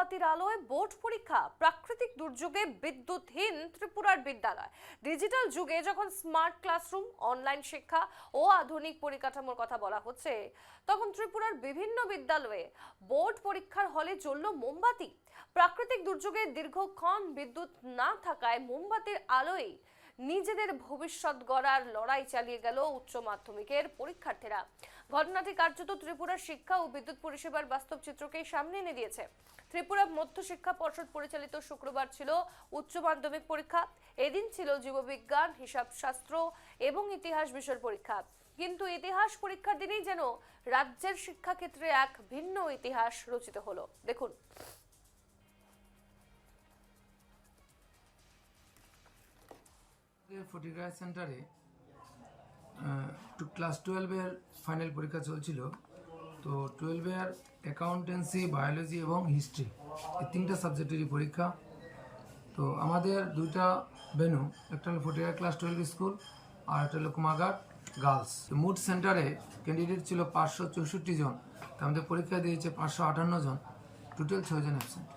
মোমবাতির আলোয় বোর্ড পরীক্ষা, প্রাকৃতিক দুর্যোগে বিদ্যুৎহীন ত্রিপুরার বিদ্যালয়। ডিজিটাল যুগে যখন স্মার্ট ক্লাসরুম, অনলাইন শিক্ষা ও আধুনিক পরিকাঠামোর কথা বলা হচ্ছে, তখন ত্রিপুরার বিভিন্ন বিদ্যালয়ে বোর্ড পরীক্ষার হলে জ্বলল মোমবাতি। প্রাকৃতিক দুর্যোগে দীর্ঘক্ষণ বিদ্যুৎ না থাকায় মোমবাতির আলোয় নিজেদের ভবিষ্যৎ গড়ার লড়াই চালিয়ে গেল উচ্চ মাধ্যমিকের পরীক্ষার্থীরা। ঘটনাটি কার্যত ত্রিপুরার শিক্ষা ও বিদ্যুৎ পরিষেবার বাস্তব চিত্রকেই সামনে এনে দিয়েছে। ত্রিপুরা মধ্য শিক্ষা পর্ষদ পরিচালিত শুক্রবার ছিল উচ্চ মাধ্যমিক পরীক্ষা। এদিন ছিল জীববিজ্ঞান, হিসাবশাস্ত্র এবং ইতিহাস বিষয়ের পরীক্ষা। কিন্তু ইতিহাস পরীক্ষার দিনেই যেন রাজ্যের শিক্ষাক্ষেত্রে এক ভিন্ন ইতিহাস রচিত হলো। দেখুন। ফটিকরায় সেন্টারে ক্লাস 12-এর ফাইনাল পরীক্ষা চলছিল। তো 12-এর অ্যাকাউন্টেন্সি, বায়োলজি এবং হিস্ট্রি, এই তিনটা সাবজেক্টেরই পরীক্ষা। তো আমাদের দুইটা ভেন্যু, একটা হলো ফটিকরায় ক্লাস 12 স্কুল আর একটা হলো কুমারঘাট গার্লস। মোট সেন্টারে ক্যান্ডিডেট ছিল 564 জন, তার মধ্যে পরীক্ষা দিয়েছে 558 জন, টোটাল 6 জন অ্যাবসেন্ট।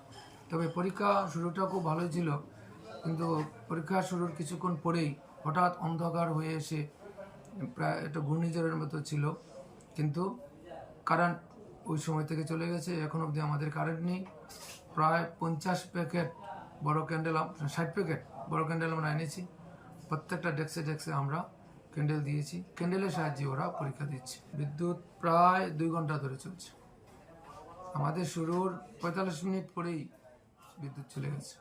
তবে পরীক্ষা শুরুটা খুব ভালোই ছিল, কিন্তু পরীক্ষা শুরুর কিছুক্ষণ পরেই হঠাৎ অন্ধকার হয়ে এসে প্রায় একটা ঘূর্ণিঝড়ের মতো ছিল। কিন্তু কারেন্ট ওই সময় থেকে চলে গেছে, এখন অবধি আমাদের কারেন্ট নেই। প্রায় 50 প্যাকেট বড় ক্যান্ডেল, 60 প্যাকেট বড় ক্যান্ডেল আমরা এনেছি। প্রত্যেকটা ডেস্কে আমরা ক্যান্ডেল দিয়েছি, ক্যান্ডেলের সাহায্যে ওরা পরীক্ষা দিচ্ছে। বিদ্যুৎ প্রায় 2 ঘন্টা ধরে চলছে। আমাদের শুরুর 45 মিনিট পরেই বিদ্যুৎ চলে গেছে।